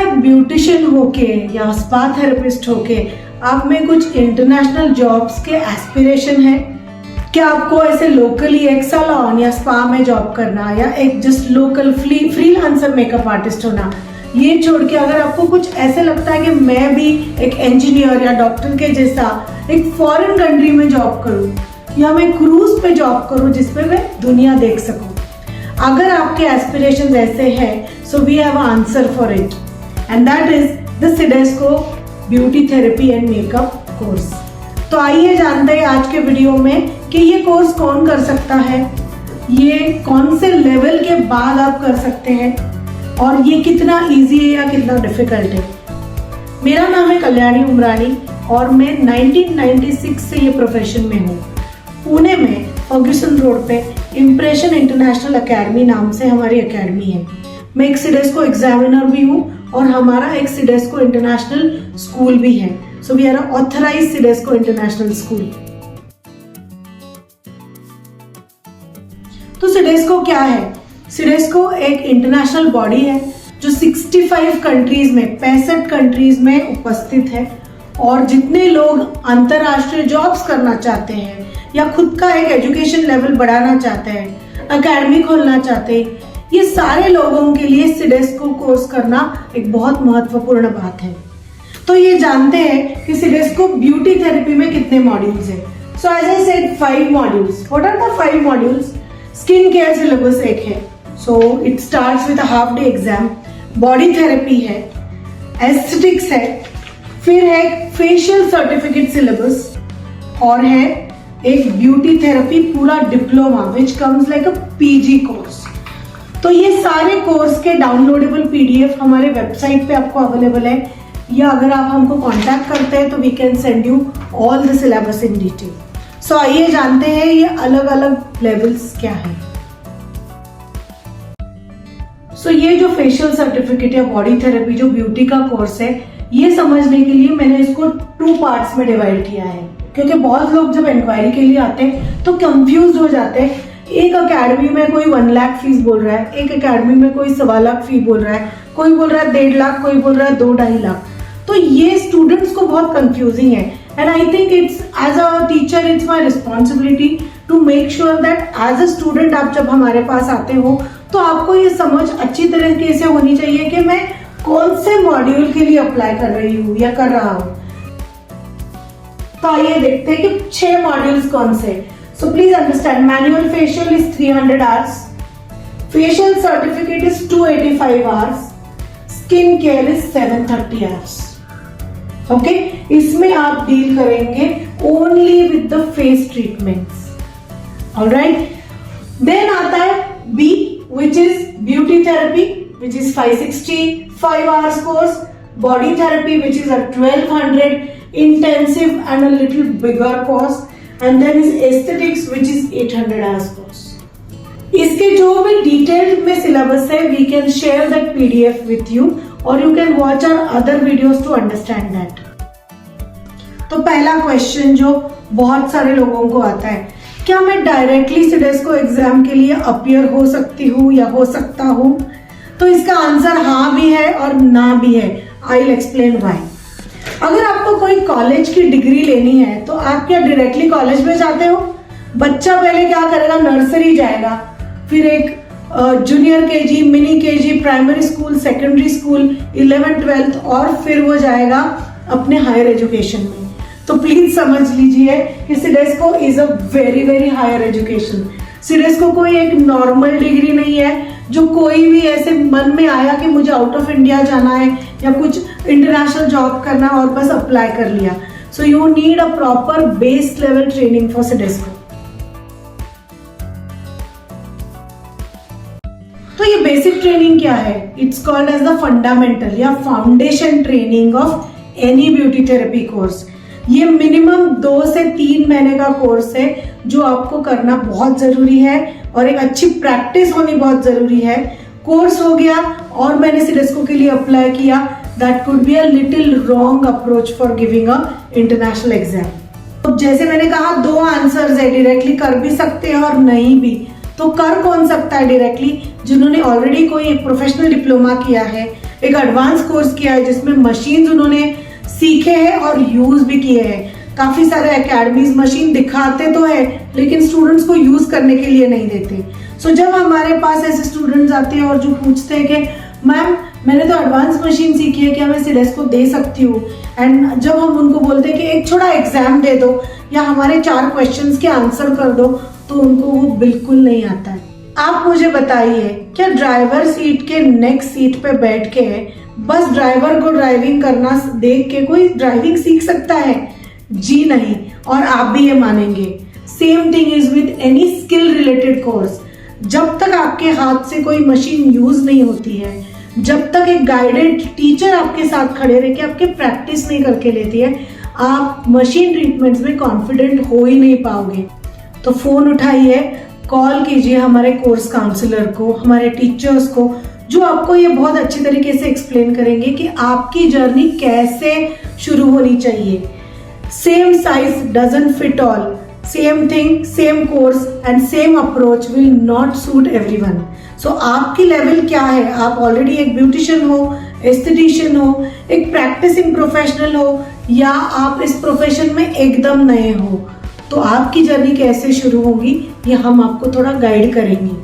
एक ब्यूटिशियन होके या स्पा थेरेपिस्ट होके आप में कुछ इंटरनेशनल जॉब्स के एस्पिरेशन है? क्या आपको ऐसे लोकली एक सैलून या स्पा में जॉब करना या एक just local freelancer makeup artist होना, ये छोड़ के अगर आपको कुछ ऐसे लगता है कि मैं भी एक इंजीनियर या डॉक्टर के जैसा एक फॉरेन कंट्री में जॉब करूं या मैं क्रूज पे जॉब करूं जिसपे मैं दुनिया देख सकूं, अगर आपके एस्पिरेशंस ऐसे हैं, so we have answer for it and that is the CIDESCO beauty therapy and makeup course. तो आइए जानते हैं आज के वीडियो में कि ये कोर्स कौन कर सकता है, ये कौन से लेवल के बाद आप कर सकते हैं और ये कितना इजी है या कितना डिफिकल्ट है। मेरा नाम है कल्याणी उमरानी और मैं 1996 से ये प्रोफेशन में हूँ। पुणे में फर्ग्यूसन रोड पे इम्प्रेशन इंटरनेशनल एकेडमी नाम से हमारी एकेडमी है। मैं एक सिडेस्को एग्जामिनर भी हूँ और हमारा एक सिडेस्को इंटरनेशनल स्कूल भी है। So we are authorized CIDESCO international school. तो सिडेस्को क्या है? सिडेस्को एक इंटरनेशनल बॉडी है जो 65 कंट्रीज में 65 कंट्रीज में उपस्थित है और जितने लोग अंतरराष्ट्रीय जॉब्स करना चाहते हैं या खुद का एक एजुकेशन लेवल बढ़ाना चाहते हैं, एकेडमी खोलना चाहते हैं, ये सारे लोगों के लिए सिडेस्को कोर्स करना एक बहुत महत्वपूर्ण बात है। तो ये जानते हैं कि सिडेस्को ब्यूटी थेरेपी में कितने मॉड्यूल्स हैं। So as I said 5 modules. What are the 5 modules? Skin care syllabus एक है, so it starts with a half day exam. Body therapy है, एस्थेटिक्स है, फिर है फेशियल सर्टिफिकेट सिलेबस और है एक ब्यूटी थेरेपी पूरा diploma which comes like a PG course. तो ये सारे कोर्स के डाउनलोडेबल पीडीएफ हमारे वेबसाइट पे आपको अवेलेबल है या अगर आप हमको कांटेक्ट करते हैं तो we can send you all the syllabus in detail. So आइए जानते हैं ये अलग अलग लेवल्स क्या है। सो ये जो फेशियल सर्टिफिकेट या बॉडी थेरेपी जो ब्यूटी का कोर्स है, ये समझने के लिए मैंने इसको 2 पार्ट्स में डिवाइड किया है क्योंकि बहुत लोग जब इंक्वायरी के लिए आते हैं तो कंफ्यूज हो जाते हैं। एक एकेडमी में कोई 1 लाख फीस बोल रहा है, एक एकेडमी में कोई 1.25 लाख फी बोल रहा है, कोई बोल रहा है 1.5 लाख, कोई बोल रहा है 2-2.5 लाख। तो ये स्टूडेंट्स को बहुत कंफ्यूजिंग है and I think it's as a teacher it's my responsibility to make sure that as a student आप जब हमारे पास आते हो तो आपको ये समझ अच्छी तरीके से होनी चाहिए कि मैं कौन से मॉड्यूल के लिए अप्लाई कर रही हूँ या कर रहा हूँ। तो आइए देखते हैं कि 6 मॉड्यूल्स कौन से। So please understand, manual facial is 300 hours, facial certificate is 285 hours, skin care is 730 hours. Okay, इसमें आप डील करेंगे only with the face treatments. Alright, then आता है B which is beauty therapy which is 565 hours course, body therapy which is a 1200 intensive and a little bigger course, and then is aesthetics which is 800 hours course. इसके जो भी detailed में syllabus है we can share that PDF with you or you can watch our other videos to understand that. तो पहला question जो बहुत सारे लोगों को आता है, क्या मैं डायरेक्टली सिडेस्को एग्जाम के लिए अपीयर हो सकती हूँ या हो सकता हूँ? तो इसका आंसर हाँ भी है और ना भी है। I will explain why. अगर आपको कोई कॉलेज की डिग्री लेनी है तो आप क्या डायरेक्टली कॉलेज में जाते हो? बच्चा पहले क्या करेगा? नर्सरी जाएगा, फिर एक junior KG, mini KG, primary school, secondary school, 11th 12th और फिर वो जाएगा अपने हायर एजुकेशन में। तो प्लीज समझ लीजिए कि CIDESCO is a very very higher education. CIDESCO कोई एक नॉर्मल डिग्री नहीं है जो कोई भी ऐसे मन में आया कि मुझे आउट ऑफ इंडिया जाना है या कुछ इंटरनेशनल जॉब करना और बस अप्लाई कर लिया। So you need a proper base level training for CIDESCO. तो ये बेसिक ट्रेनिंग क्या है? It's called as the fundamental या foundation training of any beauty therapy course. ये मिनिमम 2 से 3 महीने का कोर्स है जो आपको करना बहुत जरूरी है और एक अच्छी प्रैक्टिस होनी बहुत जरूरी है। कोर्स हो गया और मैंने सिडेस्को के लिए अप्लाई किया, that could be a little wrong approach for giving a international exam. तो जैसे मैंने कहा 2 आंसर्स है, डायरेक्टली कर भी सकते हैं और नहीं भी। तो कर कौन सकता है डायरेक्टली? जिन्होंने ऑलरेडी कोई प्रोफेशनल डिप्लोमा किया है एक एडवांस कोर्स किया है जिसमें मशीन्स उन्होंने सीखे हैं और यूज भी किए हैं। काफी सारे एकेडमीज मशीन दिखाते तो है लेकिन स्टूडेंट्स को यूज करने के लिए नहीं देते। सो जब हमारे पास ऐसे स्टूडेंट्स आते हैं और जो पूछते हैं कि मैम मैंने तो एडवांस मशीन सीखी है, क्या मैं सिडेस्को दे सकती हूँ, एंड जब हम उनको बोलते हैं कि एक छोटा एग्जाम दे दो या हमारे 4 क्वेश्चंस के आंसर कर दो, तो उनको वो बिल्कुल नहीं आता है। आप मुझे बताइए, क्या ड्राइवर सीट के नेक्स्ट सीट पे बैठ के बस ड्राइवर को ड्राइविंग करना देख के कोई ड्राइविंग सीख सकता है? जी नहीं, और आप भी ये मानेंगे। Same thing is with any skill related course. जब तक आपके हाथ से कोई मशीन यूज नहीं होती है, जब तक एक गाइडेड टीचर आपके साथ खड़े रह के आपके प्रैक्टिस नहीं करके लेती है, आप मशीन ट्रीटमेंट्स में कॉन्फिडेंट हो ही नहीं पाओगे। तो फोन उठाइए, कॉल कीजिए हमारे कोर्स काउंसलर को, हमारे टीचर्स को, जो आपको ये बहुत अच्छी तरीके से एक्सप्लेन करेंगे कि आपकी जर्नी कैसे शुरू होनी चाहिए। Same size doesn't fit all, same thing, same course and same approach will not suit everyone. So आपकी लेवल क्या है? आप ऑलरेडी एक ब्यूटिशियन हो, एस्थेटिशियन हो, एक प्रैक्टिसिंग प्रोफेशनल हो, या आप इस प्रोफेशन में एकदम नए हो, तो आपकी जर्नी कैसे शुरू होगी ये हम आपको थोड़ा गाइड करेंगे।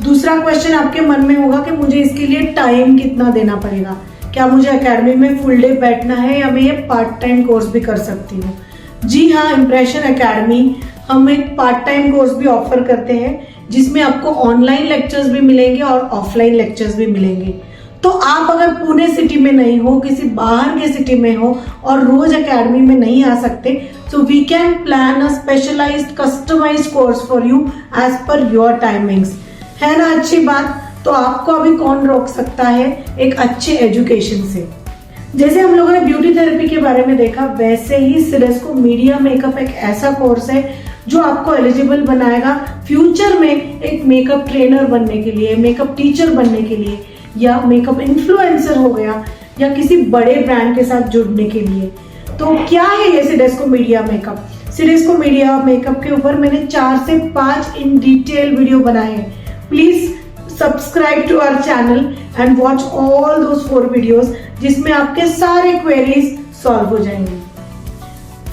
दूसरा क्वेश्चन आपके मन में होगा कि मुझे इसके लिए टाइम कितना देना पड़ेगा, क्या मुझे एकेडमी में फुल डे बैठना है या मैं ये पार्ट टाइम कोर्स भी कर सकती हूँ? जी हाँ, इम्प्रेशन एकेडमी हम एक पार्ट टाइम कोर्स भी ऑफर करते हैं जिसमें आपको ऑनलाइन लेक्चर्स भी मिलेंगे और ऑफलाइन लेक्चर्स भी मिलेंगे। तो आप अगर पुणे सिटी में नहीं हो, किसी बाहर के सिटी में हो और रोज एकेडमी में नहीं आ सकते, so we can plan a specialized customized course for you as per your timings। है ना अच्छी बात? तो आपको अभी कौन रोक सकता है एक अच्छे एजुकेशन से। जैसे हम लोगों ने ब्यूटी थेरेपी के बारे में देखा, वैसे ही सिडेस्को मीडिया मेकअप एक ऐसा कोर्स है जो आपको एलिजिबल बनाएगा फ्यूचर में एक मेकअप ट्रेनर बनने के लिए, मेकअप टीचर बनने के लिए, या मेकअप इन्फ्लुएंसर हो गया, या किसी बड़े ब्रांड के साथ जुड़ने के लिए। तो क्या है ये CIDESCO media makeup? CIDESCO media makeup के ऊपर मैंने 4 से 5 इन डिटेल वीडियो बनाए हैं। Please subscribe to our channel and watch all those 4 videos जिसमें आपके सारे क्वेरीज सॉल्व हो जाएंगे।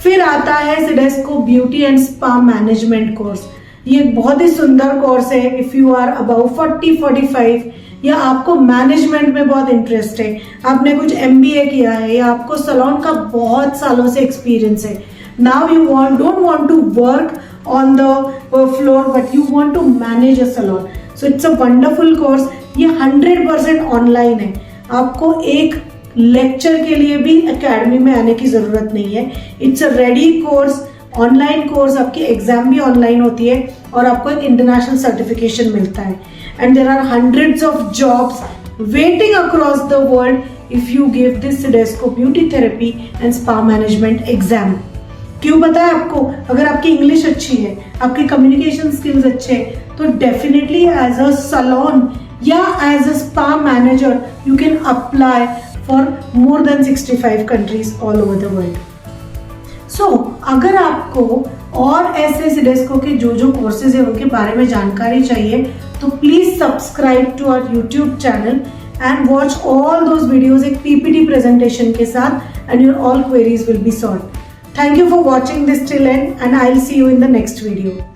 फिर आता है CIDESCO beauty and spa management course. ये बहुत ही सुंदर कोर्स है। इफ यू आर अबाउ 40-45 या आपको मैनेजमेंट में बहुत इंटरेस्ट है, आपने कुछ MBA किया है या आपको सैलून का बहुत सालों से एक्सपीरियंस है, now you don't want to work on the floor but you want to manage a salon, so it's a wonderful course. ये 100% ऑनलाइन है। आपको एक लेक्चर के लिए भी एकेडमी में आने की जरूरत नहीं है। It's a ready course, online course. आपकी एग्जाम भी ऑनलाइन होती है और आपको एक इंटरनेशनल सर्टिफिकेशन मिलता है। And there are hundreds of jobs waiting across the world if you give this CIDESCO beauty therapy and spa management exam. क्यों पता है आपको? अगर आपकी इंग्लिश अच्छी है, आपके कम्युनिकेशन स्किल्स अच्छे हैं, तो डेफिनेटली एज अ सैलून या as a spa manager you can apply for more than 65 countries all over the world। सो अगर आपको और ऐसे सिडेस्को के जो कोर्सेज है उनके बारे में जानकारी चाहिए, तो please subscribe to our YouTube channel and watch all those videos एक PPT प्रेजेंटेशन के साथ, and your all queries will be solved. Thank you for watching this till end, and I'll see you in the next video.